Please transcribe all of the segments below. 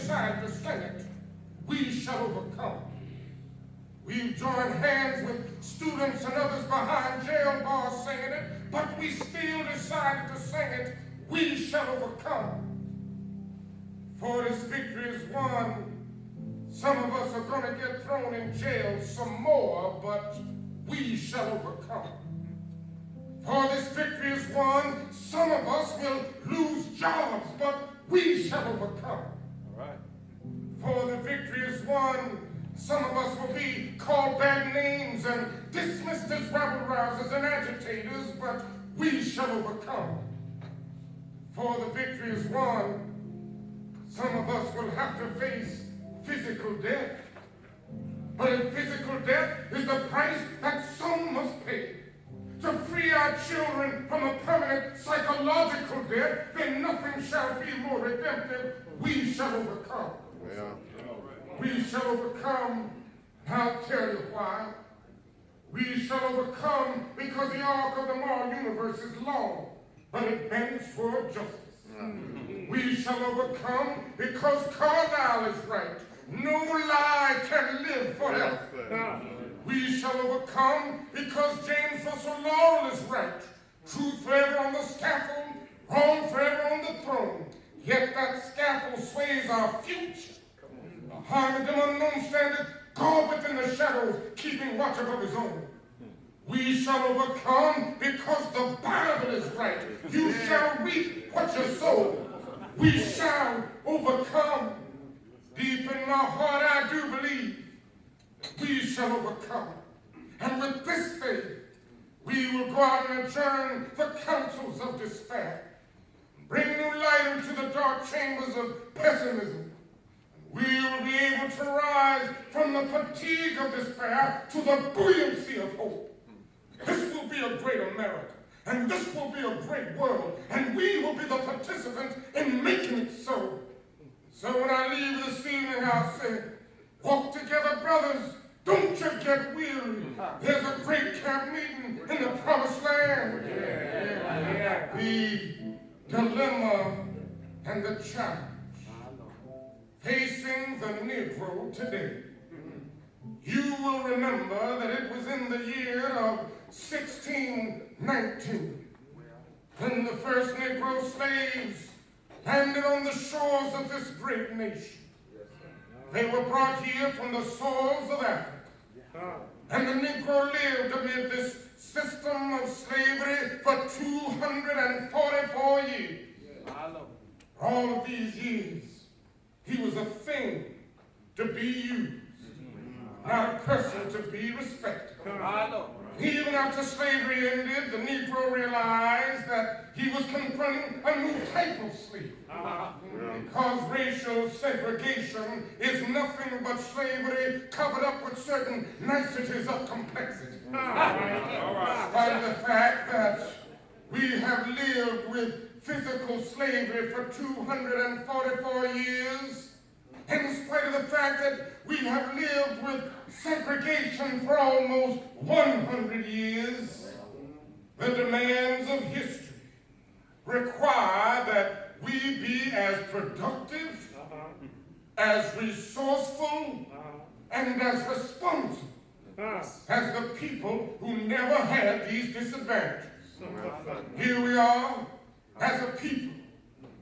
decide to sing it, we shall overcome. We've joined hands with students and others behind jail bars singing it, but we still decided to sing it, we shall overcome. For this victory is won. Some of us are going to get thrown in jail some more, but we shall overcome. For this victory is won. Some of us will lose jobs, but we shall overcome. All right. For the victory is won. Some of us will be called bad names and dismissed as rabble-rousers and agitators, but we shall overcome. For the victory is won. Some of us will have to face physical death. But if physical death is the price that some must pay to free our children from a permanent psychological death, then nothing shall be more redemptive. We shall overcome. Yeah. We shall overcome. I'll tell you why. We shall overcome because the arc of the moral universe is long, but it bends toward justice. We shall overcome because Carlyle is right. No lie can live forever. We shall overcome because James Russell Laurel is right. Truth forever on the scaffold, wrong forever on the throne. Yet that scaffold sways our future. Behind the dim unknown standeth God within the shadows, keeping watch above his own. We shall overcome because the Bible is right. You shall reap what you sow. We shall overcome. Deep in my heart, I do believe we shall overcome. And with this faith, we will go out and adjourn the councils of despair. Bring new light into the dark chambers of pessimism. We will be able to rise from the fatigue of despair to the buoyancy of hope. This will be a great America, and this will be a great world, and we will be the participants in making it so. So when I leave this evening, I'll say, walk together, brothers. Don't you get weary. There's a great camp meeting in the promised land. The dilemma and the challenge facing the Negro today. You will remember that it was in the year of 1619 when the first Negro slaves landed on the shores of this great nation. They were brought here from the soils of Africa. And the Negro lived amid this system of slavery for 244 years. For all of these years, he was a thing to be used, not a person to be respected. Even after slavery ended, the Negro realized that he was confronting a new type of slave. Because racial segregation is nothing but slavery covered up with certain niceties of complexity. Despite the fact that we have lived with physical slavery for 244 years, in spite of the fact that we have lived with segregation for almost 100 years, the demands of history require that we be as productive, as resourceful, and as responsible as the people who never had these disadvantages. Here we are, as a people,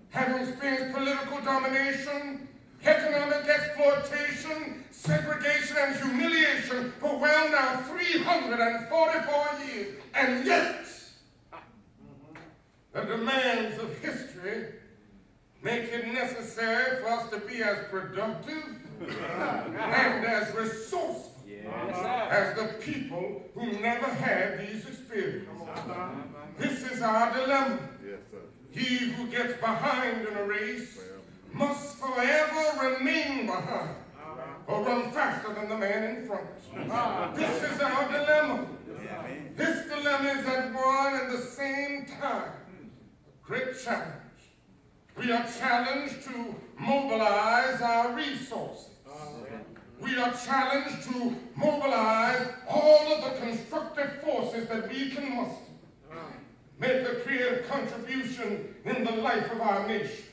having experienced political domination, economic exploitation, segregation, and humiliation for well now 344 years. And yet, the demands of history make it necessary for us to be as productive and as resourceful as the people who never had these experiences. This is our dilemma. He who gets behind in a race must forever remain behind or run faster than the man in front. This is our dilemma. This dilemma is at one and the same time a great challenge. We are challenged to mobilize our resources. We are challenged to mobilize all of the constructive forces that we can muster. Make a creative contribution in the life of our nation.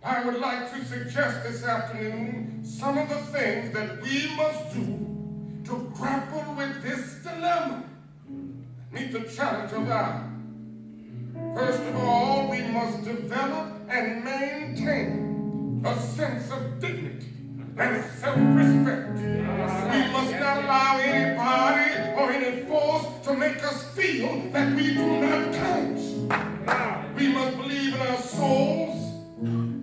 I would like to suggest this afternoon some of the things that we must do to grapple with this dilemma, meet the challenge of life. First of all, we must develop and maintain a sense of dignity and self-respect. We must not allow anybody or any force to make us feel that we do not count. We must believe in our souls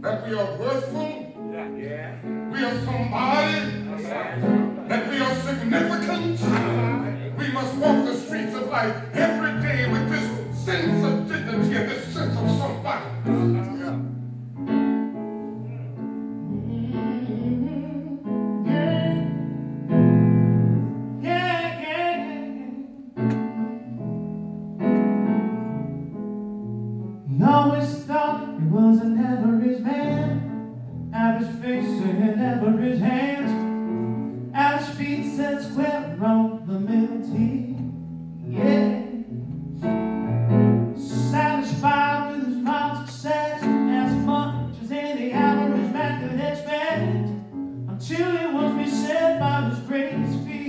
that we are worthful, we are somebody, that we are significant. We must walk the streets of life every day with this sense of dignity and this sense of somebody. He always thought he was an average man, average face and average hands, average feet set square around the middle teeth. Yeah. Satisfied with his mild success, as much as any average man could expect, until he was beset by his greatest fear.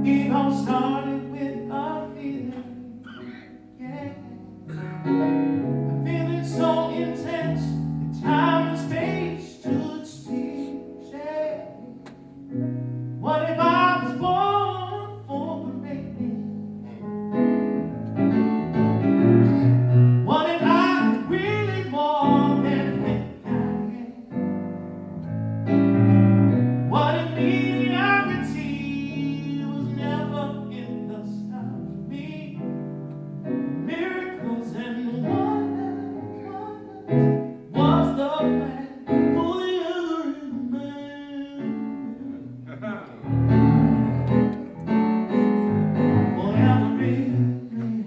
It all started with a feeling, yeah. A feeling so intense that time and space stood still, yeah. What if I was born for greatness? What if I was really more than I am? What if mediocrity was never in the stars for me? Miracles and wonders was the plan for the average man. For the average man.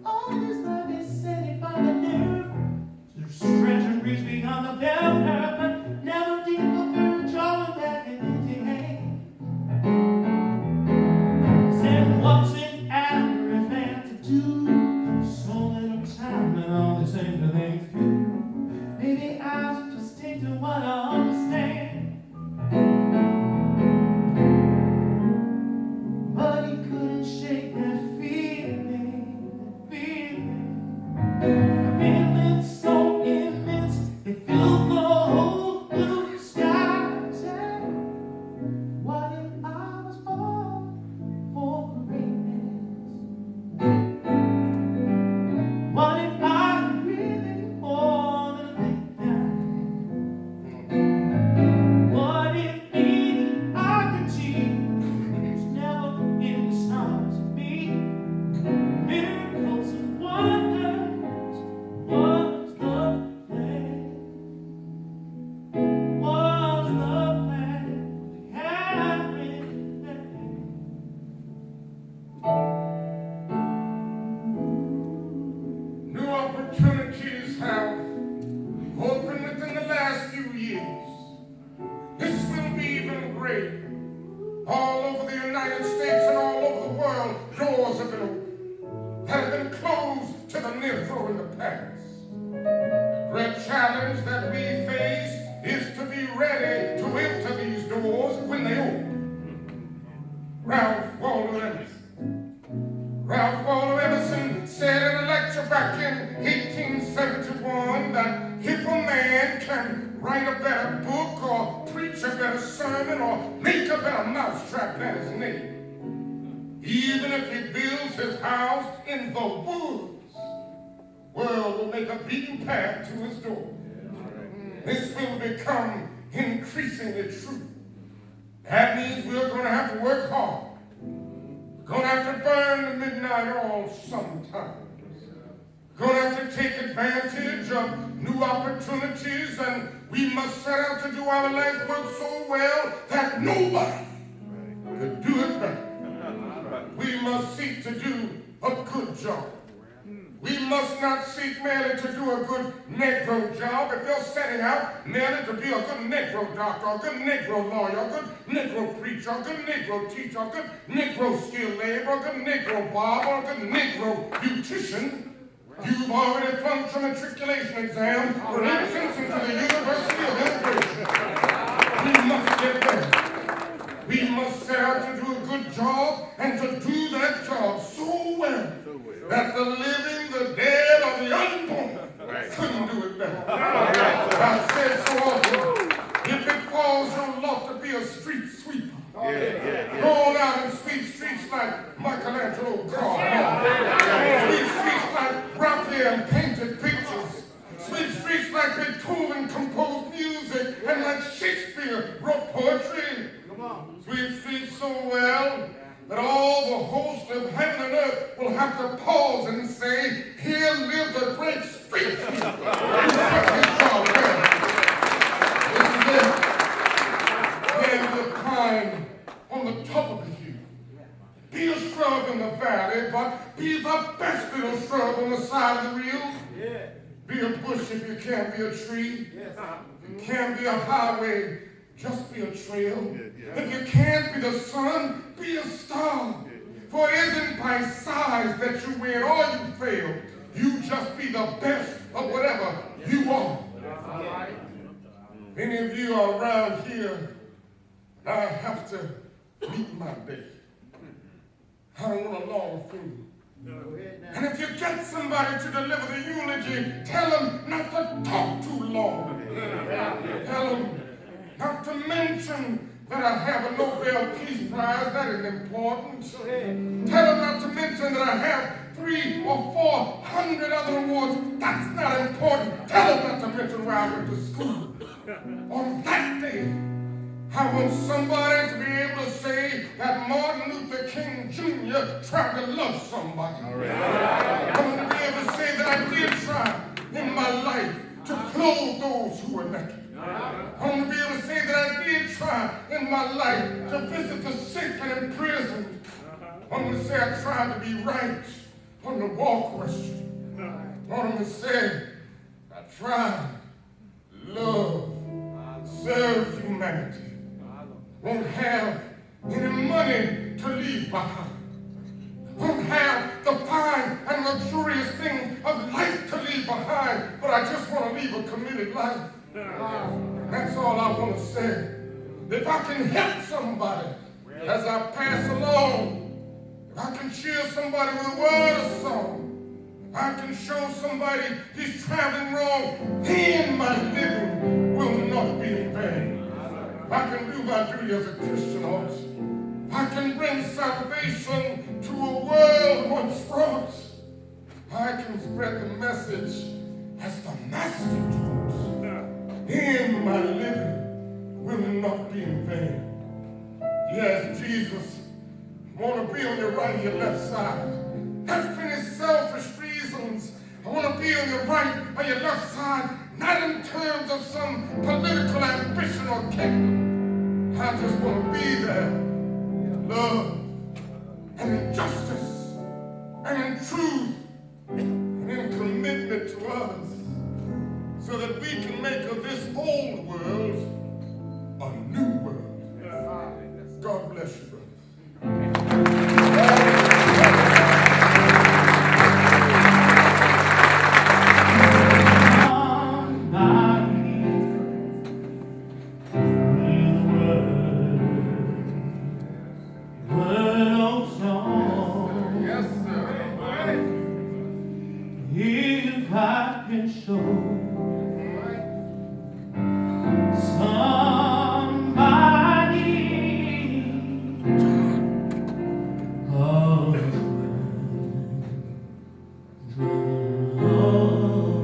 All this life is set by the nerve to stretch and reach beyond the bell curve, but never did fulfill drawing back an empty hand. Said what's an average man to do? So little time and all the same things few. Maybe I should just stick to what I understand. But he couldn't shake that feeling, a feeling so immense it filled the whole blue sky. Said, what if I was born for greatness? What if I really more than I think I am? What if mediocrity was never in the stars for me? Miracles and wonders was the plan. Was the plan happening then? New opportunities have opened within the last few years. This will be even greater. All over the United States and all over the world, doors have been opened that have been closed to the Negro in the past. The great challenge that we face is to be ready to enter these doors when they open. Ralph Waldo Emerson said in a lecture back in 1871 that if a man can write a better book or preach a better sermon or make a better mousetrap than his neighbor, even if he builds his house in the woods, world will make a beaten path to his door. This will become increasingly true. That means we're going to have to work hard. We're going to have to burn the midnight oil sometimes. We're going to have to take advantage of new opportunities, and we must set out to do our life's work so well that nobody could do it better. We must seek to do a good job. We must not seek merely to do a good Negro job. If you're setting out merely to be a good Negro doctor, a good Negro lawyer, a good Negro preacher, a good Negro teacher, a good Negro skilled laborer, a good Negro barber, a good Negro beautician, you've already flunked your matriculation exam for entrance into the University of Immigration. We must get there. We must set out to do a good job and to do that job so well that the living, the dead, or the unborn couldn't do it better. I've said so often, if it falls your lot to be a street sweeper, roll out and sweep streets like Michelangelo carved, sweep streets like Raphael painted pictures, sweep streets like Beethoven composed music, and like Shakespeare wrote poetry. Sweep streets so well that all the host of heaven and earth will have to pause and say, here lives a great street sweeper. This is it. Then the pine on the top of the hill. Be a shrub in the valley, but be the best little shrub on the side of the reel. Be a bush if you can't be a tree. If you can't be a highway, just be a trail. If you can't be the sun, be a star. For it isn't by size that you win or you fail. You just be the best of whatever you are. Many of you are around here, and I have to meet my day. I don't want a long funeral. And if you get somebody to deliver the eulogy, tell them not to talk too long. Tell them not to mention that I have a Nobel Peace Prize. That is important. Tell them not to mention that I have 300 or 400 other awards. That's not important. Tell them not to mention where I went to school. On that day, I want somebody to be able to say that Martin Luther King Jr. tried to love somebody. I want to be able to say that I did try in my life to clothe those who were naked. I want to be able to say that I did try in my life to visit the sick and imprisoned. I want to say I tried to be right on the war question. I want to say I tried to love, serve humanity. Won't have any money to leave behind. Won't have the fine and luxurious things of life to leave behind, but I just want to leave a committed life. That's all I want to say. If I can help somebody as I pass along, if I can cheer somebody with a word of song, if I can show somebody he's traveling wrong, then my living will not be in vain. If I can do my duty as a Christian also, if I can bring salvation to a world once lost, I can spread the message as the Master taught. In my living will not be in vain. Yes, Jesus, I want to be on your right and your left side. Not for any selfish reasons. I want to be on your right or your left side, not in terms of some political ambition or kingdom. I just want to be there in love and in justice and in truth and in commitment to others, so that we can make of this old world a new world. God bless you, brothers. Yes, sir. If I can show somebody of true love,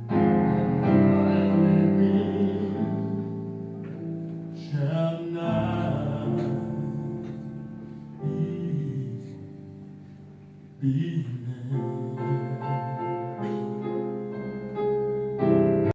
my living shall not be vain.